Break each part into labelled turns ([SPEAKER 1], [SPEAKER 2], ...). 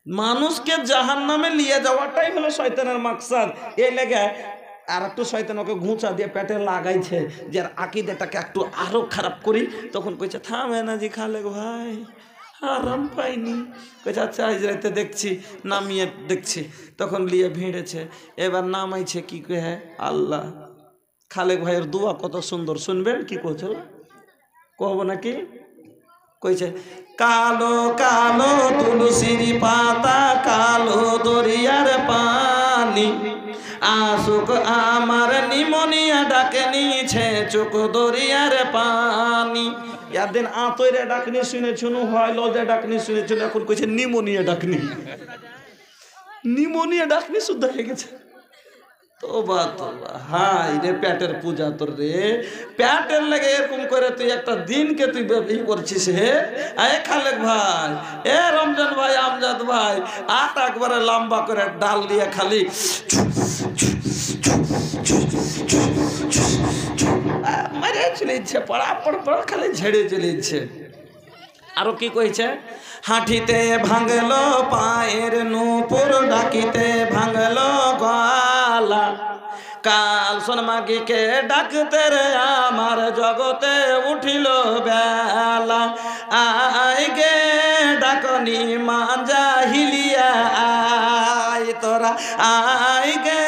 [SPEAKER 1] মানুষকে জাহান্নামে নিয়ে যাওয়াটাই হলো শয়তানের মাকসাদ। এই লেগে আর একটু শয়তান ওকে ঘুঁচা দিয়ে পেটে লাগাইছে যে আকীদাটাকে একটু আরো খারাপ করি। তখন কইছে থামে না জি খালেক ভাই, আরাম পাইনি। কইছে আচ্ছা আজ রাতে দেখছি, নামিয়ে দেখছি। তখন লিয়ে ভিড়েছে, এবার নামাইছে কি কহে আল্লাহ। খালেক ভাইয়ের দোয়া কত সুন্দর, শুনবেন কি কইছিল? কহব নাকি? কইছে কালো কালো তুলসীর পাতা, কালো দরিয়ার পানি, আসুক আমার নিমোনিয়া ডাকে নিছে চোখ দরিয়ার পানি। একদিন আতরে ডাকনি শুনে শুনু হয়, লজে ডাকনি শুনে শুনে এখন কইছে নিমোনিয়া ডাকনি। নিমোনিয়া ডাকনি শুদ্ধ হয়ে গেছে। তোবা তোবা, হাই রে পেটের পূজা তোর রে। পেটের লেগে এরকম করে তুই একটা দিনকে তুই ই করছিস হে। এ খালেক ভাই, এ রমজান ভাই, আমজাদ ভাই, আট একবারে লম্বা করে ডাল দিয়ে খালি মারে চলে ইচ্ছে, পড়া পড় পড়া খালি ঝেড়ে চলে ইচ্ছে। আরো কি কইছে? হাঁটিতে ভাঙলো পায়ের নূপুর, ডাকিতে ভাঙলো গলা, কাল সোনমাগিকে ডাকতে রে আমার জগতে উঠিল বেলা। আই গে ডাকনি মাজা হিলিয়া আয় তোরা, আই গে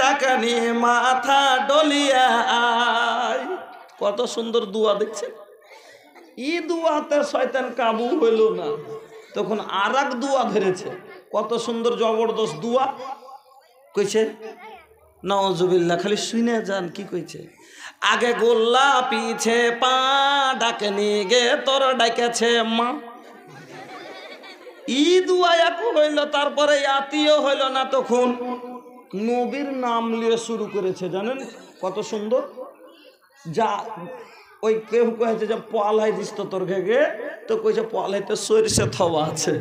[SPEAKER 1] ডাকনি মাথা ডলিয়া আয়। কত সুন্দর দুয়া দেখছে। ই দুয়াতে শয়তান কাবু হইল না, তখন আর এক দুয়া ধরেছে। কত সুন্দর জবরদস্ত দুয়া কইছে, নাউজুবিল্লাহ। খালি শুনে যান কি কইছে। আগে গোল্লা পিছে পা, ডাকনি গে তোর ডাকেছে মা। ই দুয়া একু হইল, তারপরে আতিও হইল না, তখন নবীর নাম নিয়ে শুরু করেছে। জানেন কত সুন্দর। যা ওই কেউ কয়েছে যে পলাই দিস তো তোর ঘেগে, তো কইছে পলাইতে সরিষা থাওয়া আছে।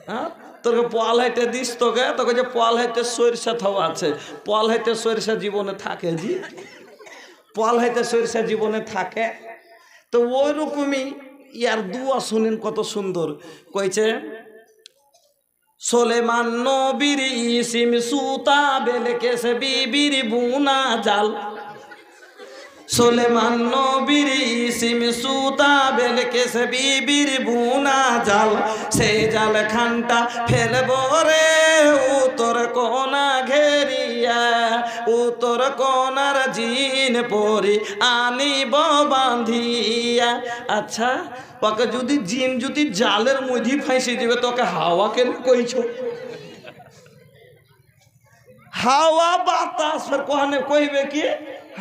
[SPEAKER 1] হ্যাঁ, তোকে পল হাইতে দিস তোকে, তো কইছে পল হাইতে সরিষা থাওয়া আছে। পল হাইতে সরিষা জীবনে থাকে জি, পল হাইতে সরিষা জীবনে থাকে। তো ওই রকমই ইয়ার দুয়া শুনেন কত সুন্দর। কইছে সোলেমান নবীর ইসিম সুতা, বেলকেসে বিবির বুনা জাল। সোলেমান নবীর ইসিম সুতা, বেলকেসে বিবির বুনা জাল। সে জাল খানটা ফেলবো রে উত্তর কোনা ঘেরিয়া, উত্তর কোনার জিন পরি আনিব বাঁধিয়া। আচ্ছা ওকে যদি জিন যদি জালের মধ্যে ফাঁসি দিবে, তোকে হাওয়া কেন কইছ? হাওয়া বাতাস ফের কোহানে কইবে কি?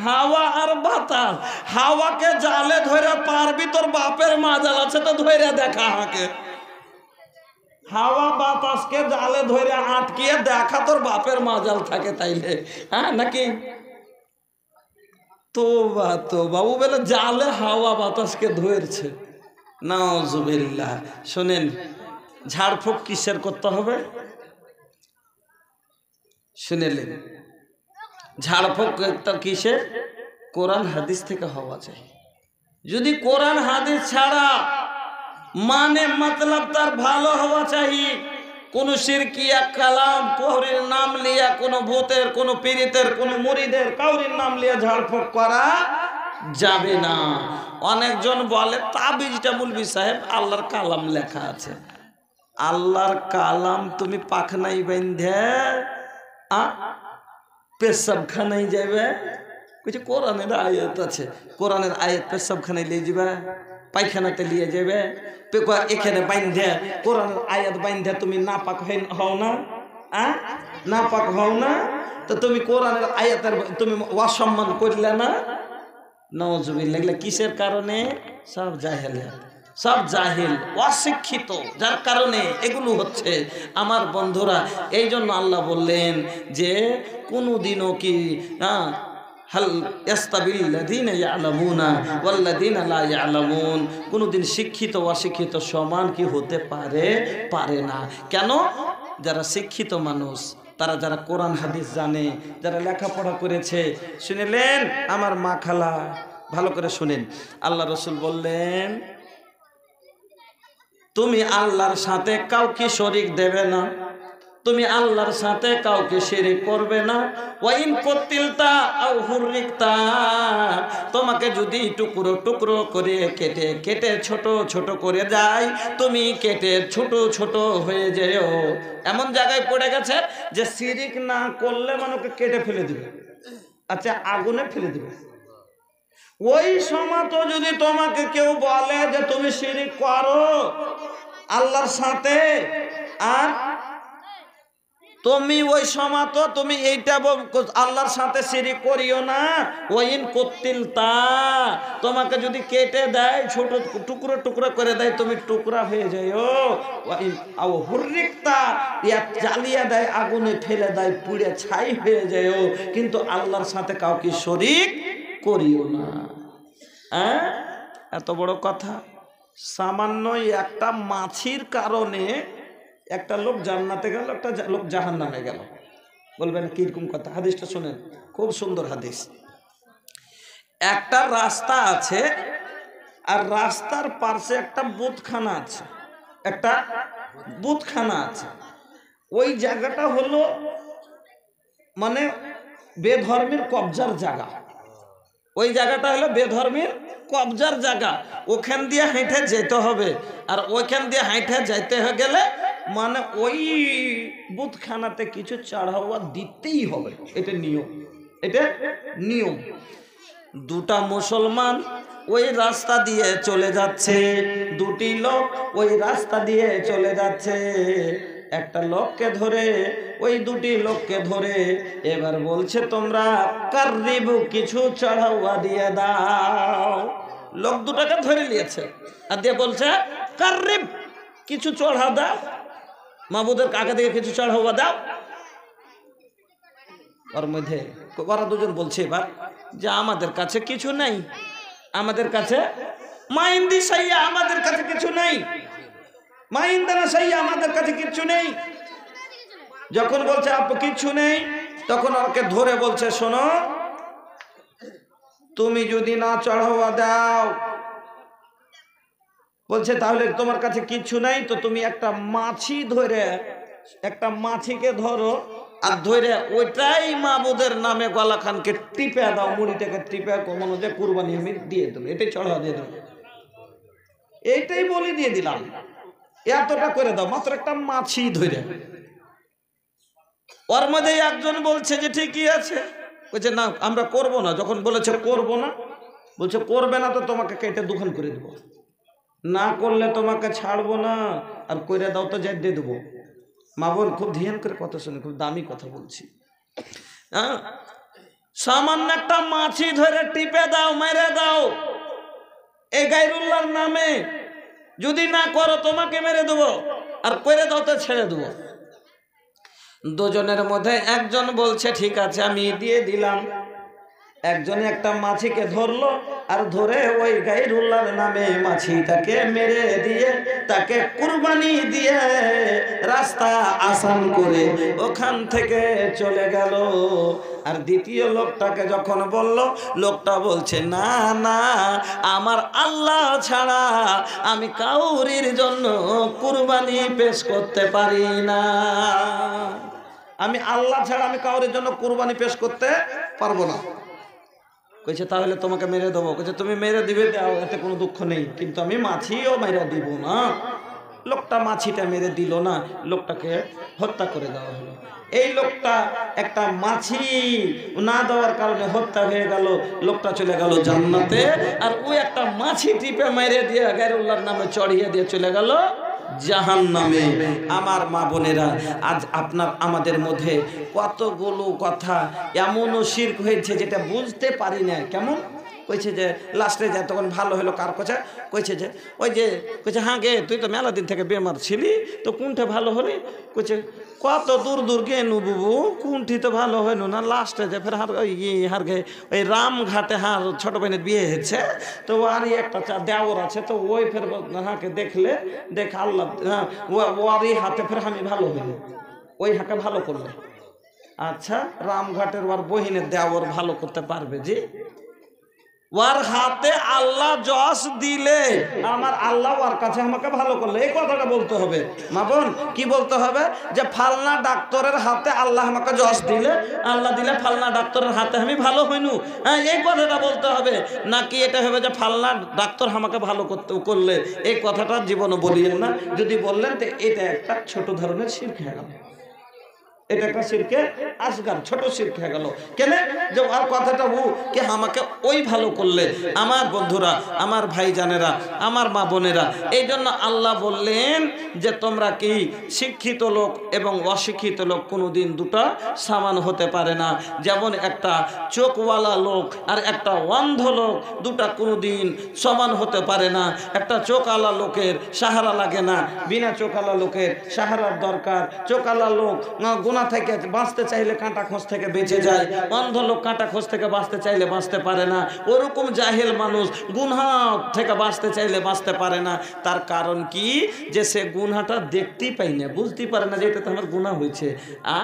[SPEAKER 1] হাওয়া আর বাতাস। হাওয়াকে জালে ধরে পারবি? তোর বাপের মাজাল আছে তো ধরে দেখা হাকে। হাওয়া বাতাসকে জালে ধরে আটকিয়ে দেখা তোর বাপের মাজাল থাকে তাইলে, হ্যাঁ নাকি? তো বাবু বলে জালে হাওয়া বাতাসকে ধরছে। নাউজুবিল্লাহ। শোনেন, ঝাড়ফুঁক কিসের করতে হবে শুনেলেন? ঝাড়ফুঁক কিসের? কোরআন হাদিস থেকে হওয়া চাই। যদি কোরআন হাদিস ছাড়া মানে মতলব তার ভালো হওয়া চাই। কোন শিরকিয়া কালাম, কোহরির নাম লিয়া, কোন ভূতের, কোন পীরিতের, কোন মুরিদের কাউরির নাম লিয়া ঝাড়ফুঁক করা যাবে না। অনেকজন বলে তাবিজটা মুলবি সাহেব আল্লাহর কালাম লেখা আছে। আল্লাহর কালাম তুমি পাখনাই বেঁধে পেশাবখানায় যাবে? কিছু কোরআনের আয়াত আছে, কোরআনের আয়াত পেশাবখানায় লিয়ে যাবে, পায়খানাতে লিয়ে যাবে। এখানে বাইন্ধে কোরআনের আয়াত বাইন্ধে তুমি নাপাক হও না? নাপাক হও না? তো তুমি কোরআনের আয়াতের তুমি অসম্মান করলে না? নাউজুবিল্লাহ। লাগলে কিসের কারণে? সব জাহেল, সব জাহিল, অশিক্ষিত, যার কারণে এগুলো হচ্ছে। আমার বন্ধুরা, এই জন্য আল্লাহ বললেন যে কোনোদিনও কি হাল ইয়াস্তাবিল্লাযীনা ইয়ালামুনা ওয়াল্লাযীনা লা ইয়ালামুন, কোনোদিন শিক্ষিত অশিক্ষিত সমান কি হতে পারে না। কেন? যারা শিক্ষিত মানুষ, তারা যারা কোরআন হাদিস জানে, যারা লেখাপড়া করেছে। শুনলেন আমার মা খালা, ভালো করে শুনেন। আল্লাহ রসুল বললেন তুমি আল্লাহর সাথে কাউকে শরীক দেবে না, তুমি আল্লাহর সাথে কাউকে শিরিক করবে না। ওয়াইন কতিলতা আও হুররিকতা, তোমাকে যদি টুকরো টুকরো করে কেটে কেটে ছোট ছোট করে যায়, তুমি কেটে ছোট ছোট হয়ে যেও। এমন জায়গায় পড়ে গেছে যে শিরিক না করলে মানুষকে কেটে ফেলে দিবে, আচ্ছা আগুনে ফেলে দিবে। ওই সময় তো যদি তোমাকে কেউ বলে যে তুমি শিরিক করো আল্লাহর সাথে, আর তুমি ওই সময় তো তুমি এইটা আল্লাহর সাথে শিরিক করিও না। ওয়াইন কতিলতা, তোমাকে যদি কেটে দেয় ছোট টুকরো টুকরো করে দেয়, তুমি টুকরা হয়ে যাও। ওয়াইন আও হুররিকতা, জ্বালিয়ে দেয় আগুনে ফেলে দেয়, পুড়ে ছাই হয়ে যাও, কিন্তু আল্লাহর সাথে কাউকে শরিক করিও না। এত বড় কথা। সামান্য একটা মাছির কারণে একটা লোক জান্নাতে গেল, একটা লোক জাহান্নামে গেল। বলবেন কিরকম কথা? হাদিসটা শুনেন, খুব সুন্দর হাদিস। একটা রাস্তা আছে, আর রাস্তার পাশে একটা বুতখানা আছে, একটা বুতখানা আছে। ওই জায়গাটা হলো মানে বেধর্মীর কবজার জায়গা। ওই জায়গাটা হলো বেধর্মীর কবজার জায়গা। ওখান দিয়ে হেঁটে যেতে হবে, আর ওইখান দিয়ে হেঁটে যাইতে গেলে মানে ওই বুথখানাতে কিছু চড়াওয়া দিতেই হবে, এটা নিয়ম, এটা নিয়ম। দুটা মুসলমান ওই রাস্তা দিয়ে চলে যাচ্ছে, দুটি লোক ওই রাস্তা দিয়ে চলে যাচ্ছে। একটা লোককে ধরে, ওই দুটি লোককে ধরে এবার বলছে তোমরা কারিবু কিছু চড়াওয়া দিয়ে দাও। লোক দুটাকে ধরে নিয়েছে আর দিয়ে বলছে কারিব কিছু চড়া দাও, মাহবুদের কাকে থেকে কিছু চড়াওয়া দাও। ওর মধ্যে ওরা দুজন বলছে এবার যে আমাদের কাছে কিছু নেই, আমাদের কাছে মাইন্দি সাইয়া, আমাদের কাছে কিছু নেই, মাইন্দানা সাইয়া, আমাদের কাছে কিছু নেই। যখন বলছে আপু কিছু নেই, তখন ওকে ধরে বলছে শোনো, তুমি যদি না চড়াওয়া দাও, বলছে তাহলে তোমার কাছে কিছু নাই, তো তুমি একটা মাছি ধরে, একটা মাছিকে ধরো, আর ধরে ওইটাই মাহবুদের নামে গলা খানকে টিপে দাও, মুড়িটাকে টিপে কমানো যে কুরবানি আমি দিয়ে দেবো, এটাই চড়াওয়া দিয়ে দেবো, এইটাই বলে দিয়ে দিলাম, এতটা করে দাও, মাত্র একটা মাছি ধরে। ওর মধ্যে একজন বলছে যে ঠিকই আছে, বলছে না আমরা করব না। যখন বলেছে করব না, বলছে করবে না তো তোমাকে কেটে দুখান করে দেবো, না করলে তোমাকে ছাড়বো না, আর কইরে দাও তো যাই দিয়ে দেবো। মা বোন খুব ধ্যান করে কথা শুনে, খুব দামি কথা বলছি। হ্যাঁ, সামান্য একটা মাছি ধরে টিপে দাও, মেরে দাও এই গায়রুল্লাহর নামে, যদি না করো তোমাকে মেরে দেবো, আর কইরে দাও তো ছেড়ে দেবো। দুজনের মধ্যে একজন বলছে ঠিক আছে আমি দিয়ে দিলাম। একজনে একটা মাছিকে ধরলো, আর ধরে ওই গায়রুল্লাহর নামে মাছিটাকে মেরে দিয়ে তাকে কুরবানি দিয়ে রাস্তা আসান করে ওখান থেকে চলে গেল। আর দ্বিতীয় লোকটাকে যখন বলল, লোকটা বলছে না না, আমার আল্লাহ ছাড়া আমি কাউরির জন্য কুরবানি পেশ করতে পারি না, আমি আল্লাহ ছাড়া আমি কাউরির জন্য কুরবানি পেশ করতে পারবো না। কইছে তাহলে তোমাকে মেরে দেবো। কইছে তুমি মেরে দিবে দাও, এতে কোনো দুঃখ নেই, কিন্তু আমি মাছিও মেরে দিব না। লোকটা মাছিটা মেরে দিল না, লোকটাকে হত্যা করে দেওয়া হলো। এই লোকটা একটা মাছি না দেওয়ার কারণে হত্যা হয়ে গেল, লোকটা চলে গেল জান্নাতে। আর ওই একটা মাছি টিপে মেরে দিয়ে গায়রুল্লাহর নামে চড়িয়ে দিয়ে চলে গেল জাহান্নামে। আমার মা বোনেরা, আজ আপনার আমাদের মধ্যে কতগুলো কথা এমনও শিরক হয়েছে যেটা বুঝতে পারি না। কেমন কইছে যে লাস্টে যায় তখন ভালো হলো, কার কাছে কইছে যে ওই যে কইছে হ্যাঁ গে তুই তো মেলা দিন থেকে বেমার ছিলি, তো কোনটা ভালো হলি? কইছে কত দূর দূর গেনু বুবু, কোনটি তো ভালো হইনু না, লাস্টে যে ফের হার গে ওই রামঘাটে হার ছোট বোনের বিয়ে হয়েছে, তো আর একটা দেওর আছে, তো ওই ফের হাঁকে দেখলে দেখ আল্লাহ হ্যাঁ ওর হাতে ফের আমি ভালো হইনি, ওই হাঁকে ভালো করলে। আচ্ছা রামঘাটের ওর বহিনের দেওর ভালো করতে পারবে জি? ওর হাতে আল্লাহ যশ দিলে আমার আল্লাহ ওর কাছে আমাকে ভালো করলে, এই কথাটা বলতে হবে। মা বোন কি বলতে হবে? যে ফালনা ডাক্তারের হাতে আল্লাহ আমাকে যশ দিলে, আল্লাহ দিলে ফালনা ডাক্তারের হাতে আমি ভালো হইনু, হ্যাঁ এই কথাটা বলতে হবে। নাকি এটা হবে যে ফালনা ডাক্তার আমাকে ভালো করলে, এই কথাটা জীবনে বলিয়েন না। যদি বললেন তো এটা একটা ছোট ধরনের শিরক হয়ে গেল, এটা একটা শিরকে আসগার, ছোট শিরক হয়ে গেল। কেন? যে আর কথাটা কে আমাকে ওই ভালো করলে। আমার বন্ধুরা, আমার ভাইজানেরা, আমার মা বোনেরা, এই জন্য আল্লাহ বললেন যে তোমরা কি শিক্ষিত লোক এবং অশিক্ষিত লোক কোনোদিন দুটো সমান হতে পারে না। যেমন একটা চোখওয়ালা লোক আর একটা অন্ধ লোক দুটা কোনোদিন সমান হতে পারে না। একটা চোখওয়ালা লোকের সাহারা লাগে না, বিনা চোখওয়ালা লোকের সাহারার দরকার। চোখওয়ালা লোক গুনাহ থেকে বাঁচতে চাইলে কাঁটা খোঁজ থেকে বেঁচে যায়, অন্ধ লোক কাঁটা খোঁজ থেকে বাঁচতে চাইলে বাঁচতে পারে না। ওরকম জাহেল মানুষ গুনাহ থেকে বাঁচতে চাইলে বাঁচতে পারে না। তার কারণ কি? যে সে গুনাহটা দেখতেই পাই না, বুঝতেই পারে না যে এটা তো আমার গুনাহ হয়েছে। আর